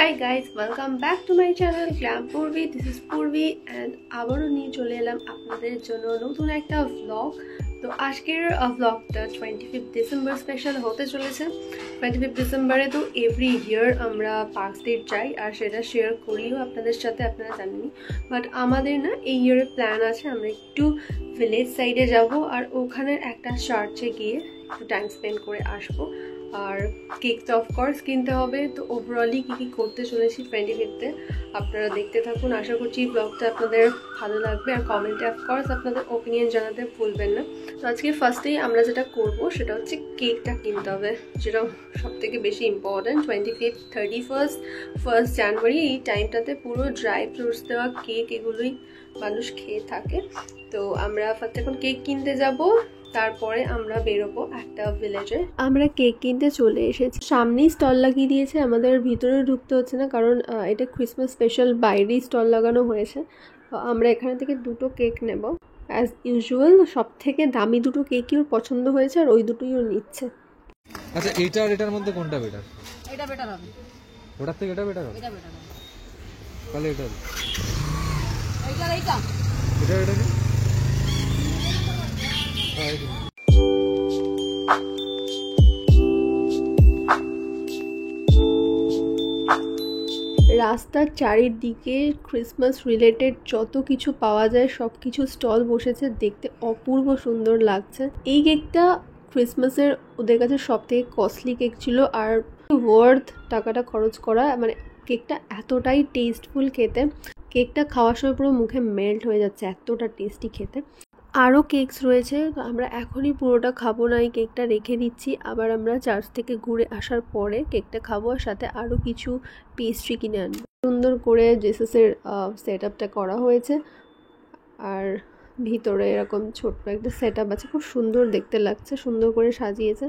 Hi guys, welcome back to my channel Glam Purvi. This is Purvi and আবারও নিয়ে চলে এলাম আপনাদের জন্য নতুন একটা vlog। তো আজকের vlogটা 25 ডিসেম্বর স্পেশাল হতে চলেছে। 25 ডিসেম্বরে তো এভরি ইয়ার আমরা পার্ক স্ট্রিট যাই আর সেটা শেয়ার করিও আপনাদের সাথে, আপনারা জানেনই। বাট আমাদের না এই ইয়ারের প্ল্যান আছে আমরা একটু ভিলেজ সাইডে যাব আর ওখানের একটা চার্চে গিয়ে একটু টাইম স্পেন্ড করে আসবো। আর কেক তো অফকোর্স কিনতে হবে। তো ওভারঅলি কী করতে চলেছি 25তে আপনারা দেখতে থাকুন। আশা করছি ব্লগটা আপনাদের ভালো লাগবে আর কমেন্টে অফকোর্স আপনাদের ওপিনিয়ন জানাতে ভুলবেন না। তো আজকে ফার্স্টেই আমরা যেটা করব সেটা হচ্ছে কেকটা কিনতে হবে, যেটা সবথেকে বেশি ইম্পর্ট্যান্ট। 25, 31, 1 জানুয়ারি এই টাইমটাতে পুরো ড্রাই ফ্রুটস দেওয়া কেক এগুলোই মানুষ খেয়ে থাকে। তো আমরা ফার্স্ট এখন কেক কিনতে যাব, তারপরে আমরা বেরোবো একটা ভিলেজে। আমরা কেক কিনতে চলে এসেছি, সামনেই স্টল লাগিয়ে দিয়েছে, আমাদের ভিতরে ঢুকতে হচ্ছে না কারণ এটা ক্রিসমাস স্পেশাল বাইরেই স্টল লাগানো হয়েছে। আমরা এখানে থেকে দুটো কেক নেব অ্যাজ ইউজুয়াল। সব থেকে দামি দুটো কেকই ওর পছন্দ হয়েছে আর ওই দুটোই ও নিচ্ছে। আচ্ছা, এইটা আর এটার মধ্যে কোনটা বেটার? এটা বেটার হবে। ওটার থেকে এটা বেটার হবে? এটা বেটার হবে। তাহলে এটা এইটা এটা কি? রাস্তার চারিদিকে ক্রিসমাস রিলেটেড যত কিছু পাওয়া যায় সব কিছু স্টল বসেছে, দেখতে অপূর্ব সুন্দর লাগছে। এই কেকটা ক্রিসমাসের ওদের কাছে সব থেকে কস্টলি কেক ছিল আর ওয়ার্থ টাকাটা খরচ করা। মানে কেকটা এতটাই টেস্টফুল খেতে, কেকটা খাওয়ার সময় পুরো মুখে মেল্ট হয়ে যাচ্ছে, এতটা টেস্টি খেতে। আরও কেকস রয়েছে, তো আমরা এখনই পুরোটা খাবো না, এই কেকটা রেখে দিচ্ছি। আবার আমরা চার্চ থেকে ঘুরে আসার পরে কেকটা খাবো আর সাথে আরও কিছু পেস্ট্রি কিনে আনবো। সুন্দর করে জেসাসের সেট আপটা করা হয়েছে আর ভিতরে এরকম ছোট্ট একটা সেট আপ আছে, খুব সুন্দর দেখতে লাগছে, সুন্দর করে সাজিয়েছে।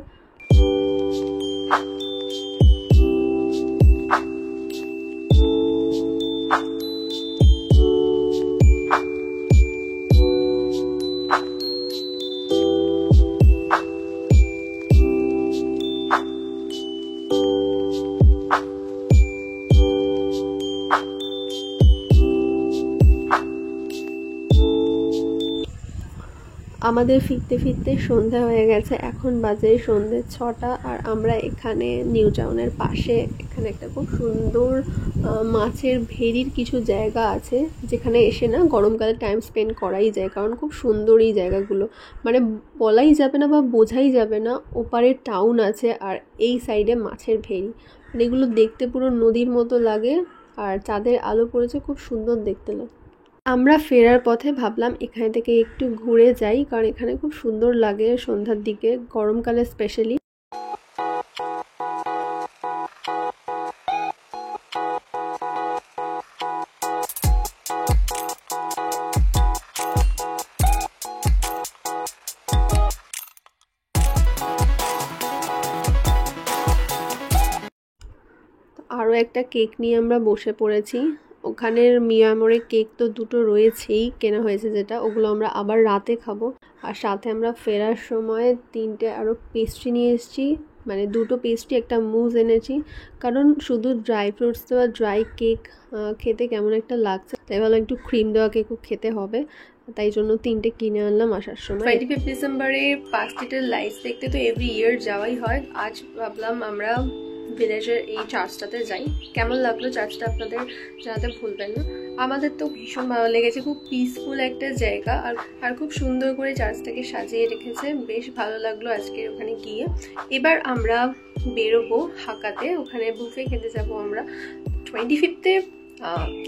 আমাদের ফিরতে ফিরতে সন্ধ্যা হয়ে গেছে, এখন বাজে সন্ধ্যে 6টা আর আমরা এখানে নিউ টাউনের পাশে এখানে একটা খুব সুন্দর মাছের ভেরির কিছু জায়গা আছে যেখানে এসে না গরমকালে টাইম স্পেন্ড করাই যায়, কারণ খুব সুন্দর এই জায়গাগুলো। মানে বলাই যাবে না বা বোঝাই যাবে না, ওপারে টাউন আছে আর এই সাইডে মাছের ভেরি। মানে এগুলো দেখতে পুরো নদীর মতো লাগে আর চাঁদের আলো পড়েছে, খুব সুন্দর দেখতে লাগে। আমরা ফেরার পথে ভাবলাম এখানে থেকে একটু ঘুরে যাই, কারণ এখানে খুব সুন্দর লাগে সন্ধ্যার দিকে, গরমকালে স্পেশালি। আরও একটা কেক নিয়ে আমরা বসে পড়েছি। ওখানের মিয়ামোরে কেক তো দুটো রয়েছেই, কেনা হয়েছে যেটা, ওগুলো আমরা আবার রাতে খাবো। আর সাথে আমরা ফেরার সময় 3টে আরও পেস্ট্রি নিয়ে এসেছি, মানে দুটো পেস্ট্রি একটা মুজ এনেছি, কারণ শুধু ড্রাই ফ্রুটস দেওয়া ড্রাই কেক খেতে কেমন একটা লাগছে, তাই ভালো একটু ক্রিম দেওয়া কেকও খেতে হবে, তাই জন্য 3টে কিনে আনলাম আসার সময়। 25 ডিসেম্বরে পার্ক স্ট্রিটের লাইটস দেখতে তো এভরি ইয়ার যাওয়াই হয়। আজ ভাবলাম আমরা ভিলেজের এই চার্চটাতে যাই। কেমন লাগলো চার্চটা আপনাদের জানাতে ভুলবেন না। আমাদের তো ভীষণ ভালো লেগেছে, খুব পিসফুল একটা জায়গা আর খুব সুন্দর করে চার্চটাকে সাজিয়ে রেখেছে, বেশ ভালো লাগলো আজকে ওখানে গিয়ে। এবার আমরা বেরোবো হাকাতে, ওখানে বুফে খেতে যাব আমরা। 25তে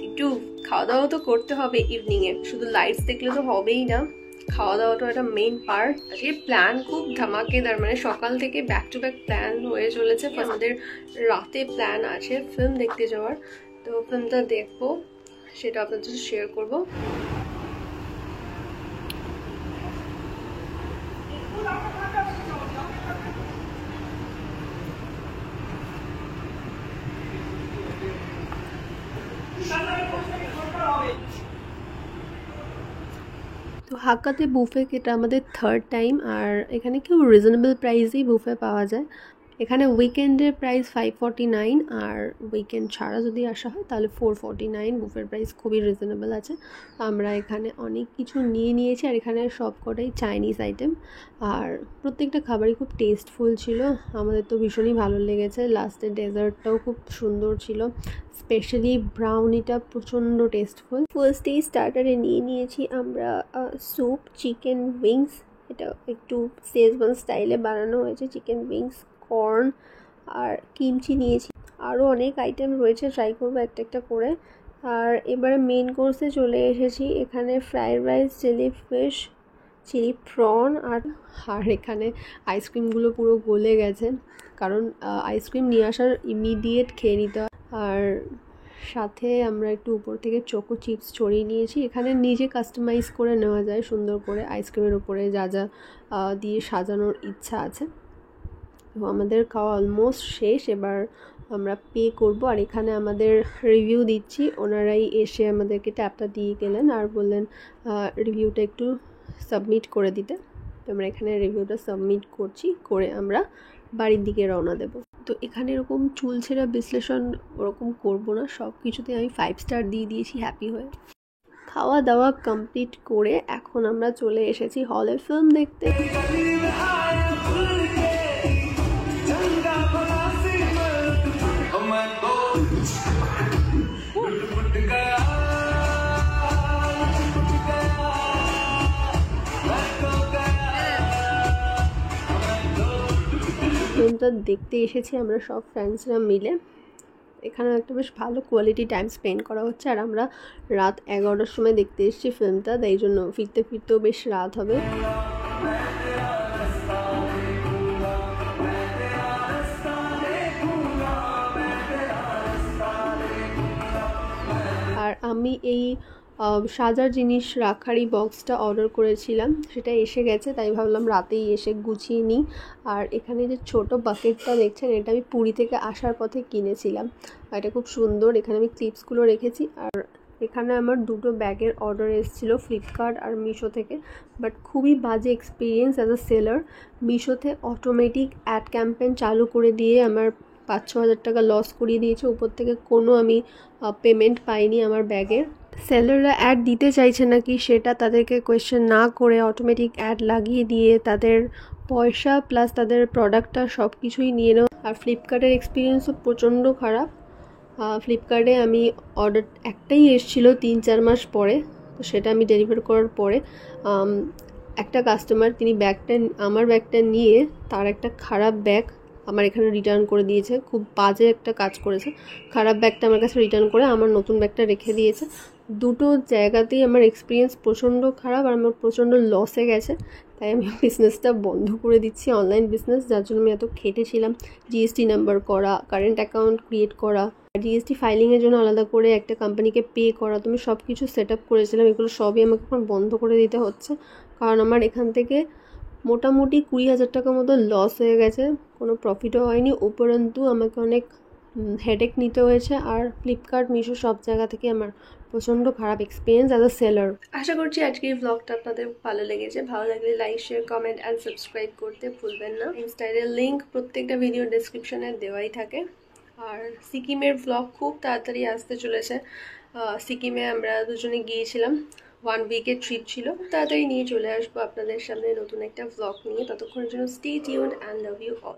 একটু খাওয়া দাওয়া তো করতে হবে ইভিনিংয়ে, শুধু লাইটস দেখলে তো হবেই না, খাওয়া দাওয়াটা একটা মেইন পার্ট। আজকে প্ল্যান খুব ধামাকেদার, মানে সকাল থেকে ব্যাক টু ব্যাক প্ল্যান হয়ে চলেছে। আমাদের রাতে প্ল্যান আছে ফিল্ম দেখতে যাওয়ার, তো ফিল্মটা দেখবো, সেটা আপনাদের সাথে শেয়ার করবো। তো হাক্কাতে বুফে এটা আমাদের থার্ড টাইম আর এখানে খুব রিজনেবল প্রাইসেই বুফে পাওয়া যায়। এখানে উইকেন্ডের প্রাইস 549 আর উইকেন্ড ছাড়া যদি আসা হয় তাহলে 449। বুফের প্রাইস খুবই রিজনেবল আছে। আমরা এখানে অনেক কিছু নিয়েছি আর এখানে সব কটাই চাইনিজ আইটেম আর প্রত্যেকটা খাবারই খুব টেস্টফুল ছিল। আমাদের তো ভীষণই ভালো লেগেছে। লাস্টের ডেজার্টটাও খুব সুন্দর ছিল, স্পেশালি ব্রাউনিটা প্রচণ্ড টেস্টফুল। ফার্স্টেই স্টার্টারে নিয়েছি আমরা স্যুপ, চিকেন উইংস। এটা একটু শেজওয়ান স্টাইলে বানানো হয়েছে চিকেন উইংস, কর্ন আর কিমচি নিয়েছি। আরও অনেক আইটেম রয়েছে, ট্রাই করবো একটা একটা করে। আর এবারে মেন কোর্সে চলে এসেছি। এখানে fried rice, chilli fish, chilli prawn আর এখানে আইসক্রিমগুলো পুরো গলে গেছে, কারণ আইসক্রিম নিয়ে আসার ইমিডিয়েট খেয়ে নিতে হয়। আর সাথে আমরা একটু উপর থেকে চোকো চিপস ছড়িয়ে নিয়েছি। এখানে নিজে কাস্টমাইজ করে নেওয়া যায় সুন্দর করে আইসক্রিমের উপরে যা যা দিয়ে সাজানোর ইচ্ছা আছে। তো আমাদের খাওয়া অলমোস্ট শেষ, এবার আমরা পে করব। আর এখানে আমাদের রিভিউ দিচ্ছি, ওনারাই এসে আমাদেরকে ট্যাপটা দিয়ে গেলেন আর বললেন রিভিউটা একটু সাবমিট করে দিতে। তো আমরা এখানে রিভিউটা সাবমিট করছি, করে আমরা বাড়ির দিকে রওনা দেব। তো এখানে এরকম চুলছেরা বিশ্লেষণ ওরকম করবো না, সব কিছুতে আমি 5 স্টার দিয়ে দিয়েছি হ্যাপি হয়ে। খাওয়া দাওয়া কমপ্লিট করে এখন আমরা চলে এসেছি হলে ফিল্ম দেখতে। ফিল্মটা দেখতে এসেছি আমরা সব ফ্রেন্ডসরা মিলে। এখানে একটা বেশ ভালো কোয়ালিটি টাইম স্পেন্ড করা হচ্ছে। আর আমরা রাত 11টার সময় দেখতে এসেছি ফিল্মটা, তাই জন্য ফিরতে ফিরতেও বেশ রাত হবে। আর আমি এই সাজার জিনিস রাখারই বক্সটা অর্ডার করেছিলাম, সেটা এসে গেছে, তাই ভাবলাম রাতেই এসে গুছিয়ে নিই। আর এখানে যে ছোট বাকেটটা দেখছেন, এটা আমি পুরী থেকে আসার পথে কিনেছিলাম। এটা খুব সুন্দর, এখানে আমি ক্লিপসগুলো রেখেছি। আর এখানে আমার দুটো ব্যাগের অর্ডার এসেছিলো ফ্লিপকার্ট আর মিশো থেকে, বাট খুবই বাজে এক্সপিরিয়েন্স অ্যাজ আ সেলার। মিশোতে অটোমেটিক অ্যাড ক্যাম্পেন চালু করে দিয়ে আমার 5-6 হাজার টাকা লস করিয়ে দিয়েছে। উপর থেকে কোনো আমি পেমেন্ট পাইনি আমার ব্যাগের। সেলাররা অ্যাড দিতে চাইছে নাকি সেটা তাদেরকে কোয়েশ্চেন না করে অটোমেটিক অ্যাড লাগিয়ে দিয়ে তাদের পয়সা প্লাস তাদের প্রোডাক্টটা সব কিছুই নিয়ে নেওয়া। আর ফ্লিপকার্টের এক্সপিরিয়েন্সও প্রচণ্ড খারাপ। ফ্লিপকার্টে আমি অর্ডার একটাই এসেছিলো 3-4 মাস পরে, তো সেটা আমি ডেলিভার করার পরে একটা কাস্টমার তিনি আমার ব্যাগটা নিয়ে তার একটা খারাপ ব্যাগ আমার এখানে রিটার্ন করে দিয়েছে। খুব বাজে একটা কাজ করেছে, খারাপ ব্যাগটা আমার কাছে রিটার্ন করে আমার নতুন ব্যাগটা রেখে দিয়েছে। দুটো জায়গাতেই আমার এক্সপিরিয়েন্স প্রচণ্ড খারাপ আর আমার প্রচণ্ড লসে গেছে। তাই আমি বিজনেসটা বন্ধ করে দিচ্ছি, অনলাইন বিজনেস, যার জন্য আমি এত খেটেছিলাম। জিএসটি নাম্বার করা, কারেন্ট অ্যাকাউন্ট ক্রিয়েট করা, জিএসটি ফাইলিংয়ের জন্য আলাদা করে একটা কোম্পানিকে পে করা, তুমি সব কিছু সেট আপ করেছিলাম, এগুলো সবই আমাকে এখন বন্ধ করে দিতে হচ্ছে। কারণ আমার এখান থেকে মোটামুটি 20,000 টাকা মতো লস হয়ে গেছে, কোনো প্রফিটও হয়নি, উপরন্তু আমাকে অনেক হেডেক নিতে হয়েছে। আর ফ্লিপকার্ট, মিশো সব জায়গা থেকে আমার প্রচণ্ড খারাপ এক্সপিরিয়েন্স অ্যাজ আ সেলার। আশা করছি আজকের এই ব্লগটা আপনাদের ভালো লেগেছে। ভালো লাগলে like, share, comment and subscribe করতে ভুলবেন না। ইনস্টাগ্রামের লিঙ্ক প্রত্যেকটা ভিডিও ডেসক্রিপশনে দেওয়াই থাকে। আর সিকিমের ব্লগ খুব তাড়াতাড়ি আসতে চলেছে। সিকিমে আমরা দুজনে গিয়েছিলাম, 1 উইকের ট্রিপ ছিল। তাড়াতাড়ি নিয়ে চলে আসবো আপনাদের সামনে নতুন একটা ব্লগ নিয়ে। ততক্ষণের জন্য stay tuned and love you all.